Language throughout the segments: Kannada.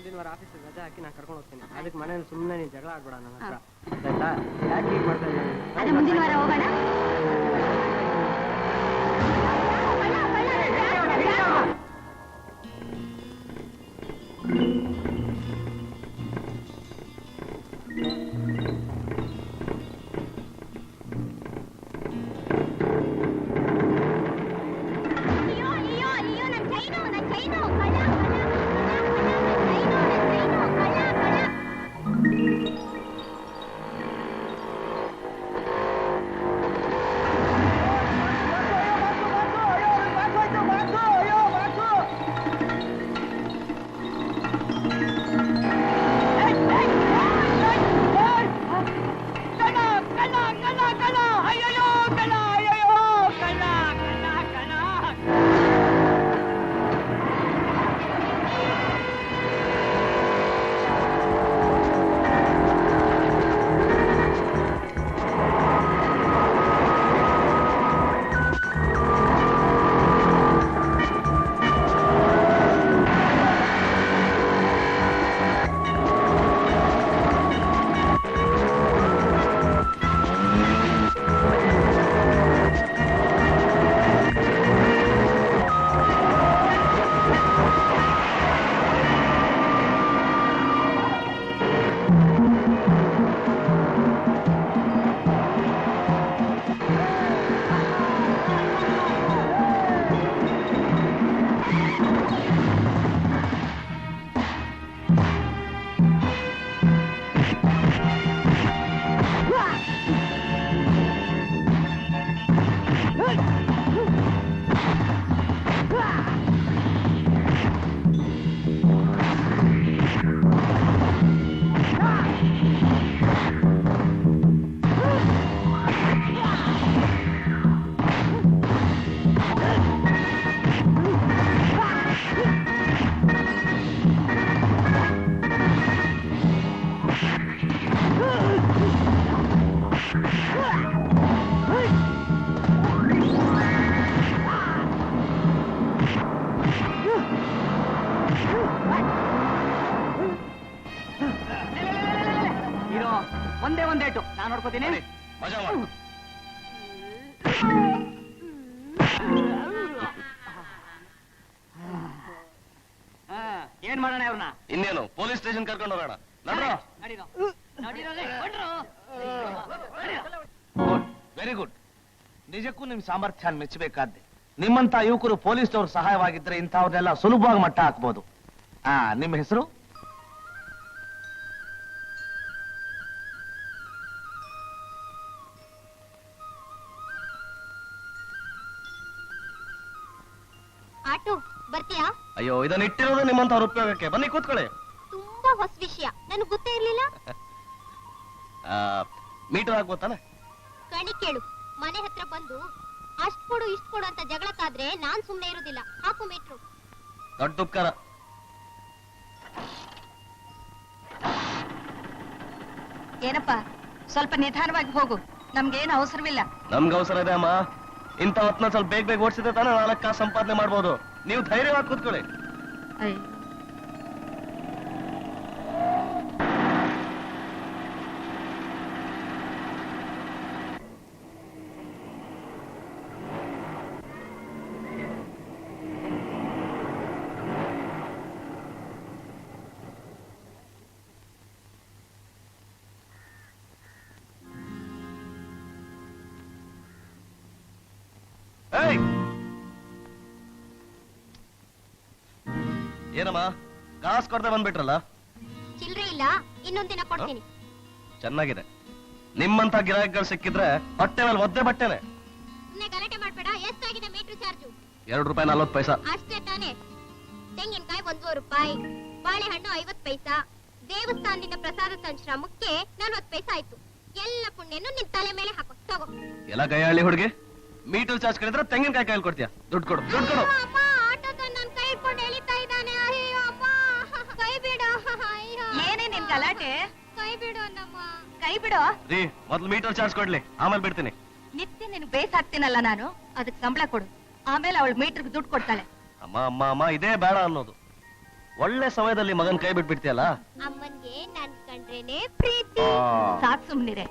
ಮುಂದಿನ ವಾರ ಆಫೀಸ್ ರಜೆ ಹಾಕಿ ನಾನು ಕರ್ಕೊಂಡು ಹೋಗ್ತೀನಿ. ಅದಕ್ಕೆ ಮನೇಲಿ ಸುಮ್ಮನೆ ನೀನು ಜಗಳ ಆಡ್ಬೇಡ ನನ್ನ ಹತ್ರ, ಆಯ್ತಾ? ಯಾಕೆ ಹೀಗೆ ಮಾಡ್ತಾ ಇದ್ದೀನಿ? ಮುಂದಿನ ವಾರ ಹೋಗೋಣ. ಒಂದೇ ಒಂದೇಟು ನಾನು ನೋಡ್ಕೋತೀನಿ. ಏನ್ ಮಾಡೋಣ ಅವ್ರನ್ನ? ಇನ್ನೇನು ಪೊಲೀಸ್ ಸ್ಟೇಷನ್ ಕರ್ಕೊಂಡು ಹೋಗೋಣ. Very good. ನಿಜಕ್ಕೂ ನಿಮ್ ಸಾಮರ್ಥ್ಯ ಮೆಚ್ಚಬೇಕಾದ್ದೆ. ನಿಮ್ಮಂತ ಯುವಕರು ಪೊಲೀಸ್ನವ್ರು ಸಹಾಯವಾಗಿದ್ರೆ ಇಂಥವ್ರನ್ನೆಲ್ಲ ಸುಲಭವಾಗಿ ಮಟ್ಟ ಹಾಕ್ಬೋದು. ನಿಮ್ಮ ಹೆಸರು? ಬರ್ತೀಯಾ? ಅಯ್ಯೋ, ಇದನ್ನ ಇಟ್ಟಿರೋದು ನಿಮ್ಮಂತವ್ರ ಉಪಯೋಗಕ್ಕೆ. ಬನ್ನಿ ಕೂತ್ಕೊಳ್ಳಿ. ತುಂಬಾ ಹೊಸ ವಿಷಯ, ನನಗೆ ಗೊತ್ತೇ ಇರ್ಲಿಲ್ಲ. ಮೀಟರ್ ಹಾಕ್ಬೋತಾನೆ? ಕಣಿ ಕೇಳು, ಮನೆ ಹತ್ರ ಬಂದು ಅಷ್ಟ್ ಕೊಡು ಇಷ್ಟ್ ಕೊಡು ಅಂತ ಜಗಳಕ್ಕಾದ್ರೆ ನಾನ್ ಸುಮ್ನೆ ಇರುದಿಲ್ಲ. ಹಾಕು ಮೀಟ್ರು. ದೊಡ್ಡ ಉಪಕಾರ. ಏನಪ್ಪ, ಸ್ವಲ್ಪ ನಿಧಾನವಾಗಿ ಹೋಗು, ನಮ್ಗೇನು ಅವಸರವಿಲ್ಲ. ನಮ್ಗೆ ಅವಸರ ಇದೆ ಅಮ್ಮ. ಇಂಥ ಹೊತ್ನ ಸ್ವಲ್ಪ ಬೇಗ ಬೇಗ ಓಡಿಸಿದ್ರೆ ತಾನೇ 4 ಕಾಸು ಸಂಪಾದನೆ ಮಾಡ್ಬೋದು. ನೀವು ಧೈರ್ಯವಾಗಿ ಕೂತ್ಕೊಳ್ಳಿ. ಏನಮ್ಮ, ಕಾಸು ಕೊಡದೆ ಬಂದ್ಬಿಟ್ರಲ್ಲ? ಚಿಲ್ಲರೆ ಇಲ್ಲ, ಇನ್ನೊಂದ್ ದಿನ ಕೊಡ್ತೀನಿ. ಚೆನ್ನಾಗಿದೆ. ನಿಮ್ಮಂತ ಗಿರಾಕಿಗಳು ಸಿಕ್ಕಿದ್ರೆ ಹೊಟ್ಟೆ ಮೇಲೆ ಒದ್ದೆ ಬಟ್ಟೆನೆ. ಸುಮ್ನೆ ಗಲಾಟೆ ಮಾಡ್ಬೇಡ. ಎಷ್ಟಾಗಿದೆ ಮೀಟರ್ ಚಾರ್ಜು? ₹2.40. ಅಷ್ಟೇ ತಾನೆ? ತೆಂಗಿನಕಾಯಿ 1 ರೂಪಾಯಿ, ಬಾಳೆಹಣ್ಣು 50 ಪೈಸಾ, ದೇವಸ್ಥಾನದಿಂದ ಪ್ರಸಾದ ಸಂಶ್ರಮಕ್ಕೆ 40 ಪೈಸಾ ಆಯ್ತು. ಎಲ್ಲ ಪುಣ್ಯನು ನಿನ್ ತಲೆ ಮೇಲೆ ಹಾಕೋ. ತಗೋ. ಎಲ್ಲ ಕೈ ಹಳ್ಳಿ ಹುಡುಗಿ, ಮೀಟರ್ ಚಾರ್ಜ್ ಕಳಿದ್ರೆ ತೆಂಗಿನಕಾಯಿ ಕೈಯಲ್ಲಿ ಕೊಡ್ತೀಯ? ದುಡ್ಡು ಕೊಡು, ದುಡ್ಡು ಕೊಡು. ನನ್ ಕೈ ಇಟ್ಕೊಂಡು ಎಳಿತಾ ಇದ್ದಾನೆ. ಅಯ್ಯೋ ಅಮ್ಮ, ಕೈ ಬಿಡು. ಏನೇ ನಿನ್ ಗಲಾಟೆ? ಕೈ ಬಿಡು ಅನ್ನಮ್ಮ. ಕೈ ಬಿಡು ರೀ. ಮೊದ್ಲು ಮೀಟರ್ ಚಾರ್ಜ್ ಕೊಡ್ಲಿ, ಆಮೇಲೆ ಬಿಡ್ತೀನಿ. ನಿತ್ಯ ನಿನ್ ಬೇಸ್ ಹಾಕ್ತೀನಲ್ಲ ನಾನು, ಅದಕ್ಕೆ ಸಂಬಳ ಕೊಡು. ಆಮೇಲೆ ಅವಳು ಮೀಟರ್ಗೆ ದುಡ್ಡು ಕೊಡ್ತಾಳೆ. ಅಮ್ಮ ಅಮ್ಮ ಅಮ್ಮ, ಇದೇ ಬೇಡ ಅನ್ನೋದು. ಒಳ್ಳೆ ಸಮಯದಲ್ಲಿ ಮಗನ್ ಕೈ ಬಿಟ್ಬಿಡ್ತೀಯಲ್ಲ. ಅಮ್ಮನ್ಗೆ ನನ್ ಕಂಡ್ರೇನೆ ಪ್ರೀತಿ. ಸಾಕ್ ಸುಮ್ನಿರೆ,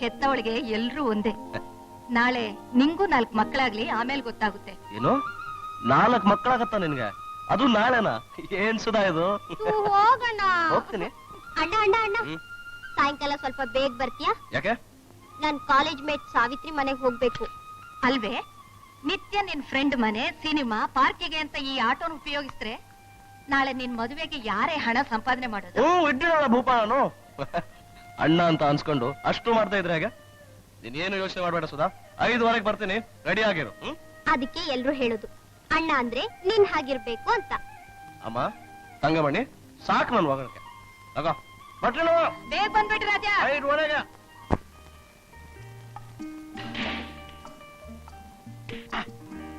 ಹೆತ್ತವಳಿಗೆ ಎಲ್ರೂ ಒಂದೇ. ನಾಳೆ ನಿಂಗೂ 4 ಮಕ್ಕಳಾಗ್ಲಿ, ಆಮೇಲೆ ಗೊತ್ತಾಗುತ್ತೆ. ಏನು 4 ಮಕ್ಕಳಾಗತ್ತ ನಿನ್ಗೆ? ಅದು ನಾಳೆನಾ? ಏನ್ ಸುಧಾ ಇದು? ಹೋಗೋಣ. ಹೋಗ್ತೀನಿ. ಅಣ್ಣ ಅಣ್ಣ ಅಣ್ಣ, ಸಾಯಂಕಾಲ ಸ್ವಲ್ಪ ಬೇಗ ಬರ್ತೀಯಾ? ಯಾಕೆ? ನನ್ ಕಾಲೇಜ್ ಮೇಟ್ ಸಾವಿತ್ರಿ ಮನೆಗ್ ಹೋಗ್ಬೇಕು. ಅಲ್ವೇ, ನಿತ್ಯ ನಿನ್ ಫ್ರೆಂಡ್ ಮನೆ, ಸಿನಿಮಾ, ಪಾರ್ಕಿಗೆ ಅಂತ ಈ ಆಟೋನ ಉಪಯೋಗಿಸ್ರೆ ನಾಳೆ ನಿನ್ ಮದುವೆಗೆ ಯಾರೇ ಹಣ ಸಂಪಾದನೆ ಮಾಡೋದು? ಇಟ್ಟಿರಲ್ಲ ಭೂಪ ನಾನು. ಅಣ್ಣ ಅಂತ ಅನ್ಸ್ಕೊಂಡು ಅಷ್ಟು ಮಾಡ್ತಾ ಇದ್ರೆ ಹೇಗೆ? ನೀನೇನು ಯೋಚನೆ ಮಾಡ್ಬೇಡ ಸುಧಾ, 5:15 ಬರ್ತೀನಿ, ರೆಡಿ ಆಗಿರು. ಅದಕ್ಕೆ ಎಲ್ರು ಹೇಳುದು ಅಣ್ಣ ಅಂದ್ರೆ ನೀನ್ ಹಾಗಿರ್ಬೇಕು ಅಂತ. ಅಮ್ಮ ತಂಗಮಣಿ, ಸಾಕು ನನ್ ಮಗನಿಗೆ. ತಗೋ ಬಟ್ಲು, ಬೇಗ ಬಂದ್ಬಿಟ್ರಿ ರಾಜಾ. 5:15.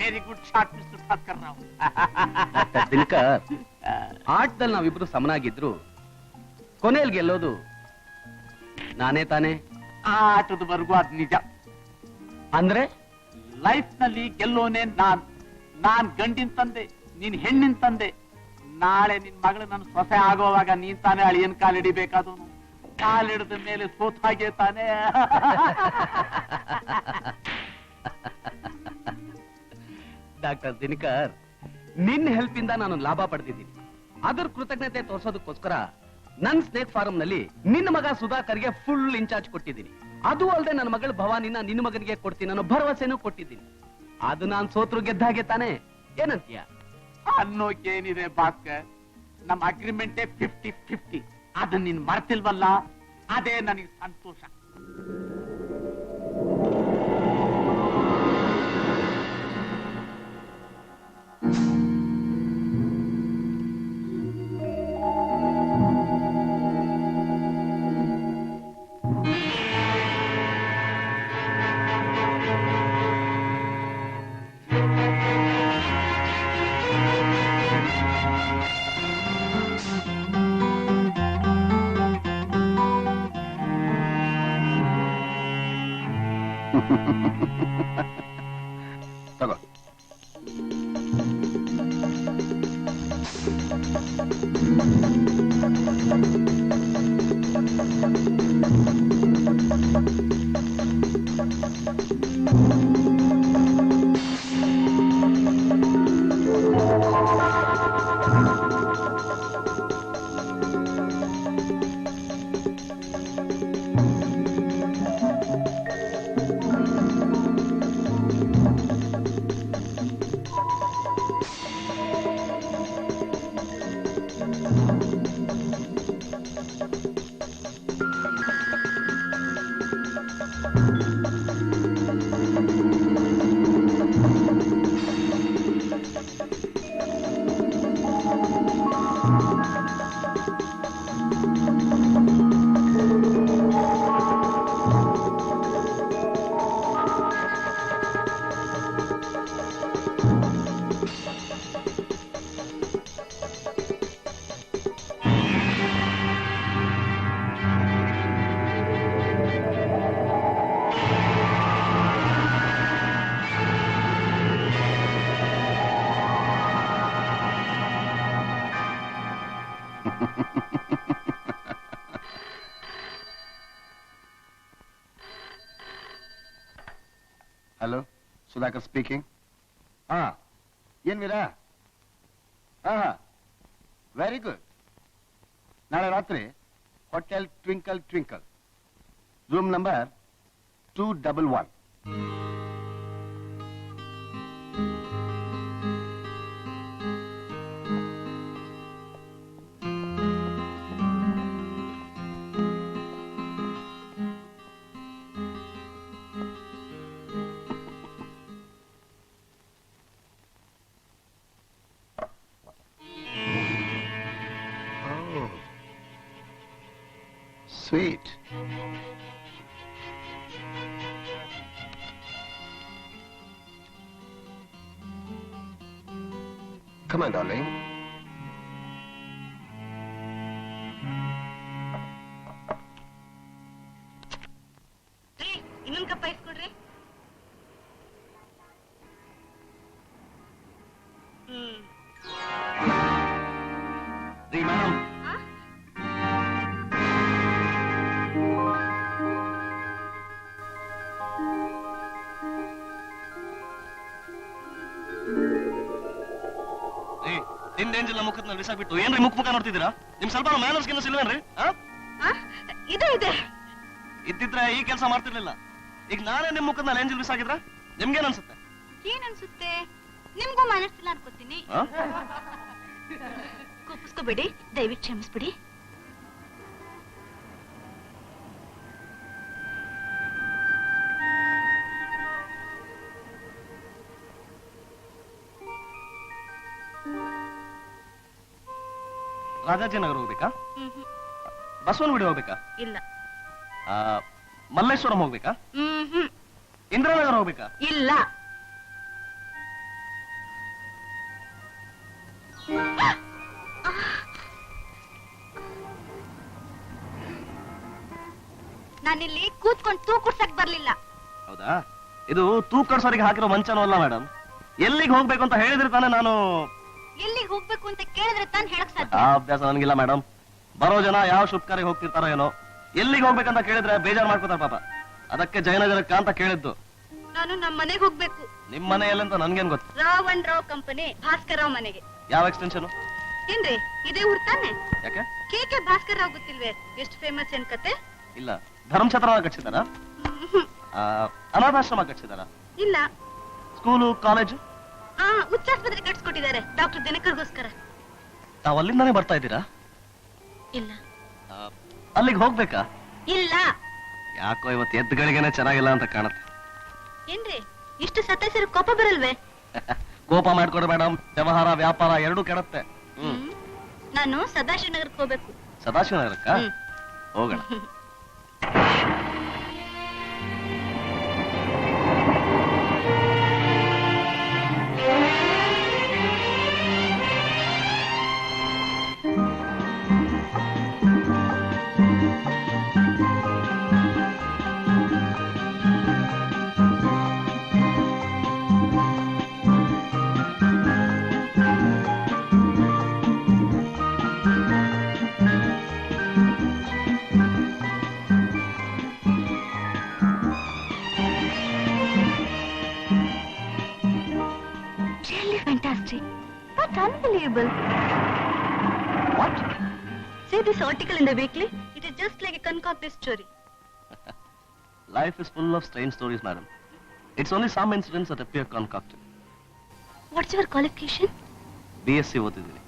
Very good shot mister Bhaskar Rao. Dinakar, ಆಟದಲ್ಲಿ ನಾವಿಬ್ರು ಸಮನಾಗಿದ್ರು ಕೊನೆಯಲ್ಲಿ ಗೆಲ್ಲೋದು ನಾನೇ ತಾನೇ? ಆ ಆಟದವರೆಗೂ ಅದ್ ನಿಜ. ಅಂದ್ರೆ ಲೈಫ್ ನಲ್ಲಿ ಗೆಲ್ಲೋನೆ ನಾನ್ ಗಂಡಿನ ತಂದೆ, ನೀನ್ ಹೆಣ್ಣಿನ ತಂದೆ. ನಾಳೆ ನಿನ್ ಮಗಳು ನನ್ನ ಸೊಸೆ ಆಗೋವಾಗ ನೀನ್ ತಾನೇ ಅಳಿಯನ್ ಕಾಲಿಡಿಬೇಕಾದವನು. ಕಾಲಿಡಿದ ಮೇಲೆ ಸೋತ್ ಹಾಗೆ ತಾನೇ. ಡಾಕ್ಟರ್ ದಿನಕರ್, ನಿನ್ನ ಹೆಲ್ಪ್ ಇಂದ ನಾನು ಲಾಭ ಪಡೆದಿದ್ದೀನಿ. ಅದರ ಕೃತಜ್ಞತೆ ತೋರ್ಸೋದಕ್ಕೋಸ್ಕರ ನನ್ ಸ್ನೇಕ್ ಫಾರಂ ನಲ್ಲಿ ನಿನ್ನ ಮಗ ಸುಧಾಕರ್ಗೆ ಫುಲ್ ಇನ್ಚಾರ್ಜ್ ಕೊಟ್ಟಿದ್ದೀನಿ. ಅದು ಅಲ್ಲದೆ ನನ್ನ ಮಗಳು ಭವಾನಿನ ನಿನ್ನ ಮಗನಿಗೆ ಕೊಡ್ತೀನಿ ಅನ್ನೋ ಭರವಸೆನೂ ಕೊಟ್ಟಿದ್ದೀನಿ. ಅದು ನಾನ್ ಸೋತ್ರು ಗೆದ್ದಾಗೆ ತಾನೆ, ಏನಂತೀಯ? ಅನ್ನೋಕೇನಿದೆ ಭಾಸ್ಕರ್, ನಮ್ ಅಗ್ರಿಮೆಂಟೇ 50-50. ಅದನ್ನ ನೀನ್ ಮರ್ತಿಲ್ವಲ್ಲ, ಅದೇ ನನಗೆ ಸಂತೋಷ. ತಗೋ. Hello, Sudhakar speaking. ಏನ್ ವೀರಾ? Very good. ನಾಳೆ ರಾತ್ರಿ hotel twinkle twinkle, room number 211. Sweet. Come on, darling. ಇನ್ನೊಂದು ಕಪ್ಪ ಇಸ್ಕೊಡ್ರಿ. ನಿನ್ ಏಂಜಲ್ ಮುಖದ ಬಿಸಾಕ್ಬಿಟ್ಟು ಏನ್ರಿ ಮುಖ ನೋಡ್ತಿದ್ದೀರಾ? ನಿಮ್ ಸ್ವಲ್ಪ ಮ್ಯಾನರ್ಸ್ ಗಿನ್ನಸ್ ಇಲ್ವೇನ್ರಿ? ಇದೆ ಇದೆ. ಇದ್ದಿದ್ರೆ ಈ ಕೆಲಸ ಮಾಡ್ತಿರ್ಲಿಲ್ಲ. ಈಗ ನಾನೇ ನಿಮ್ ಮುಖದ ಏಂಜಲ್ ಬಿಸಾಕಿದ್ರ ನಿಮ್ಗೇನ್ ಅನ್ಸುತ್ತೆ? ಏನ್ ಅನ್ಸುತ್ತೆ? ನಿಮ್ಗೂ ಮನಸ್ಸಿಲ್ಲ ಅನ್ಕೋತೀನಿ. ಕೋಪಿಸ್ಕೋಬೇಡಿ, ದಯವಿಟ್ಟು ಕ್ಷಮಿಸ್ಬಿಡಿ. ರಾಜಾಜಿನಗರ ಹೋಗ್ಬೇಕಾ? ಬಸವನಗುಡಿ ಹೋಗ್ಬೇಕಾ? ಇಲ್ಲ. ಮಲ್ಲೇಶ್ವರಂ ಹೋಗ್ಬೇಕಾ? ಇಂದ್ರಾನಗರ ಹೋಗ್ಬೇಕಾ? ಇಲ್ಲ. ನಾನಿಲ್ಲಿ ಕೂತ್ಕೊಂಡು ತೂಕುಡ್ಸಕ್ ಬರ್ಲಿಲ್ಲ. ಹೌದಾ? ಇದು ತೂಕಡ್ಸೋರಿಗೆ ಹಾಕಿರೋ ಮಂಚನೂ ಅಲ್ಲ ಮೇಡಮ್. ಎಲ್ಲಿಗೆ ಹೋಗ್ಬೇಕು ಅಂತ ಹೇಳಿದ್ರೆ ತಾನೇ ನಾನು. ಎಲ್ಲಿಗೆ ಹೋಗ್ಬೇಕು ಅಂತ ಕೇಳಿದ್ರೆ ತಾನು ಹೇಳಕ್ ಸಾಧ್ಯ. ಆ ಅಭ್ಯಾಸ ನನಗಿಲ್ಲ ಮೇಡಮ್. ಬರೋ ಜನ ಯಾವ ಶುಭಕಾರಿಗೆ ಹೋಗ್ತಿರ್ತಾರೋ ಏನೋ, ಎಲ್ಲಿಗೆ ಹೋಗ್ಬೇಕಂತ ಕೇಳಿದ್ರೆ ಬೇಜಾರು ಮಾಡ್ಕೋತಾರ ಪಾಪ. ಅದಕ್ಕೆ ಜಯನಗರಕ್ಕ ಅಂತ ಕೇಳಿದ್ದು. ನಾನು ನಮ್ಮ ಮನೆಗೆ ಹೋಗ್ಬೇಕು. ನಿಮ್ ಮನೆ ಎಲ್ಲಂತ ನನ್ಗೇನ್ ಗೊತ್ತು? ರಾವ್ ಅಂಡ್ ರಾವ್ ಕಂಪನಿ ಭಾಸ್ಕರ್ ರಾವ್ ಮನೆಗೆ. ಯಾವ ಎಕ್ಸ್ಟೆನ್ಷನ್? ಏನ್ರಿ ಇದೇ ಊರ್ ತಾನೆ? ಯಾಕೆ? ಕೆ ಭಾಸ್ಕರ್ ರಾವ್ ಗೊತ್ತಿಲ್ವೇ? ಎಷ್ಟು ಫೇಮಸ್ ಏನ್ ಕತೆ? ಇಲ್ಲ. ಧರ್ಮಛತ್ರ ಕಟ್ಸಿದಾರ? ಅನಾಥಾಶ್ರಮ ಕಟ್ಸಿದಾರ? ಇಲ್ಲ. School college? ಉಚ್ಚಾಸ್ಪತ್ರೆ ಕಟ್ಸ್ಕೊಟ್ಟಿದ್ದಾರೆ ಡಾಕ್ಟರ್ ದಿನಕರ್ಗೋಸ್ಕರ. ತಾವ್ ಅಲ್ಲಿಂದಾನೇ ಬರ್ತಾ ಇದ್ದೀರಾ? ಇಲ್ಲ. ಅಲ್ಲಿಗೆ ಹೋಗ್ಬೇಕಾ? ಇಲ್ಲ. ಯಾಕೋ ಇವತ್ತು ಎದ್ದುಗಳಿಗೆನೆ ಚೆನ್ನಾಗಿಲ್ಲ ಅಂತ ಕಾಣುತ್ತೆ. ಏನ್ರಿ ಇಷ್ಟು ಸತಾಯಿಸಿರೋ ಕೋಪ ಬರಲ್ವೇ? ಕೋಪ ಮಾಡ್ಕೊಡ್ರಿ ಮೇಡಮ್. ವ್ಯವಹಾರ ವ್ಯಾಪಾರ ಎರಡೂ ಕೆಡತ್ತೆ. ನಾನು ಸದಾಶಿವನಗರಕ್ಕೆ ಹೋಗ್ಬೇಕು. ಸದಾಶಿವನಗರಕ್ಕ ಹೋಗೋಣ. Fantastic. But unbelievable. What? See this article in the weekly? It is just like a concocted story. Life is full of strange stories, madam. It's only some incidents that appear concocted. What's your qualification? BSc ಓದಿದ್ದೀನಿ.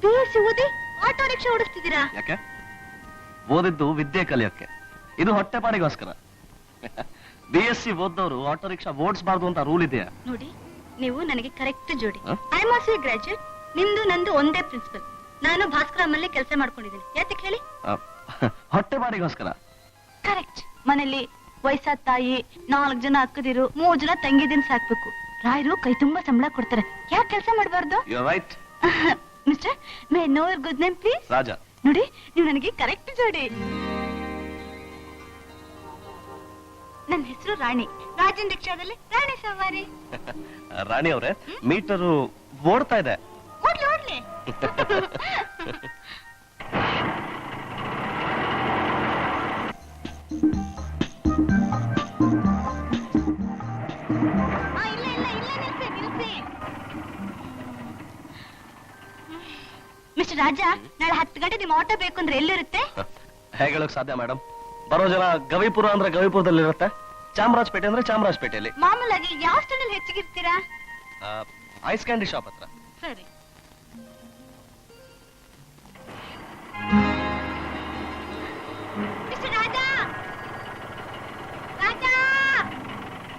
BSc ಓದಿ ಆಟೋ ರಿಕ್ಷಾ ಓಡಿಸ್ತಿದ್ದೀರಾ? ಯಾಕೆ? ಓದಿದ್ದು ವಿದ್ಯೆ ಕಲಿಯೋಕ್ಕೆ. ಇದು ಹೊಟ್ಟೆಪಾಡಿಗೋಸ್ಕರ. BSc ಓದ್ದವರು ಆಟೋ ರಿಕ್ಷಾ ಓಡಿಸಬಾರ್ದು ಅಂತ ರೂಲ್ ಇದೆಯಾ? ನೋಡಿ, ನೀವು ನನಗೆ ಕರೆಕ್ಟ್ ಜೋಡಿ. ಹ? I am also graduate. ನಿಮ್ದು ನಂದು ಒಂದೇ ಪ್ರಿನ್ಸಿಪಲ್. ನಾನು ಭಾಸ್ಕರಮ್ಮಲ್ಲೇ ಕೆಲಸ ಮಾಡ್ಕೊಂಡಿದ್ದೀನಿ. ಯಾತಕ್ಕೆ ಹೇಳಿ? ಹೊಟ್ಟೆಪಾಡಿಗೋಸ್ಕರ. ಕರೆಕ್ಟ್. ಮನೇಲಿ ವಯಸ್ಸಾದ ತಾಯಿ, 4 ಜನ ಅಕ್ಕದಿರು, 3 ಜನ ತಂಗಿದಿನ್ ಸಾಕ್ಬೇಕು. ರಾಯರು ಕೈ ತುಂಬಾ ಸಂಬಳ ಕೊಡ್ತಾರೆ. ಯಾಕೆ ಕೆಲಸ ಮಾಡಬಾರ್ದು? You are right. Mister, may know your good name please? Raja. ನೋಡಿ, ನೀವು ನನಗೆ ಕರೆಕ್ಟ್ ಜೋಡಿ. ನನ್ನ ಹೆಸರು ರಾಣಿ. ರಾಜನ್ ರಿಕ್ಷಾದಲ್ಲಿ ರಾಣಿ ಸವಾರಿ. ರಾಣಿ ಅವರೇ, ಮೀಟರು ಓಡ್ತಾ ಇದೆ. ಓಡ್ಲಿ ಓಡ್ಲಿ. ಇಲ್ಲ ಇಲ್ಲ ಇಲ್ಲ, ನಿಲ್ಸಿ ನಿಲ್ಸಿ. ಮಿಸ್ಟರ್ ರಾಜ, ನಾಳೆ 10 ಗಂಟೆ ನಿಮ್ಮ ಆಟೋ ಬೇಕು ಅಂದ್ರೆ ಎಲ್ಲಿರುತ್ತೆ? ಹೇಗೆ ಹೇಳಕ್ ಸಾಧ್ಯ ಮೇಡಮ್? ಬರೋ ಜನ ಗವಿಪುರ ಅಂದ್ರೆ ಗವಿಪುರದಲ್ಲಿರುತ್ತೆ, ಚಾಮರಾಜಪೇಟೆ ಅಂದ್ರೆ ಚಾಮರಾಜಪೇಟೆಯಲ್ಲಿ. ಮಾಮೂಲಾಗಿ ಯಾವ ಸ್ಟ್ಯಾಂಡಲ್ಲಿ ಹೆಚ್ಚಿಗಿರ್ತೀರಾ? ಐಸ್ ಕ್ಯಾಂಡಿ ಶಾಪ್ ಹತ್ರ. ಸರಿ. ಮಿಸ್ಟರ್ ರಾಜ, ರಾಜ,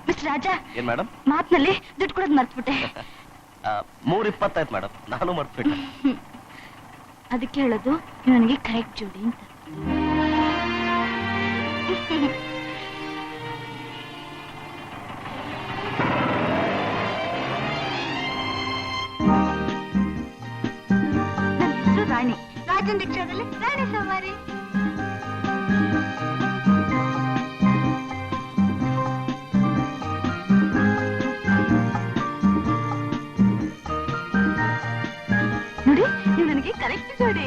ಮಿಸ್ಟರ್ ರಾಜ. ಏನ್ ಮೇಡಮ್? ಮಾತ್ನಲ್ಲಿ ದುಡ್ಡು ಕೊಡೋದು ಮರ್ತ್ಬಿಟ್ಟೆ. 3:20 ಆಯ್ತು ಮೇಡಮ್, ನಾನು ಮರ್ತ್ಬಿಟ್ಟೆ. ಅದಕ್ಕೆ ಹೇಳೋದು ನೀವು ನನಗೆ ಕರೆಕ್ಟ್ ಜೋಡಿ ಅಂತ. ನನ್ನ ಹೆಸರು ರಾಣಿ. ರಾಜನ್ ರಿಕ್ಷಾದಲ್ಲಿ ರಾಣಿ ಸವಾರಿ. ನೋಡಿ, ನೀವು ನನಗೆ ಕರೆಕ್ಟ್ ಜೋಡಿ.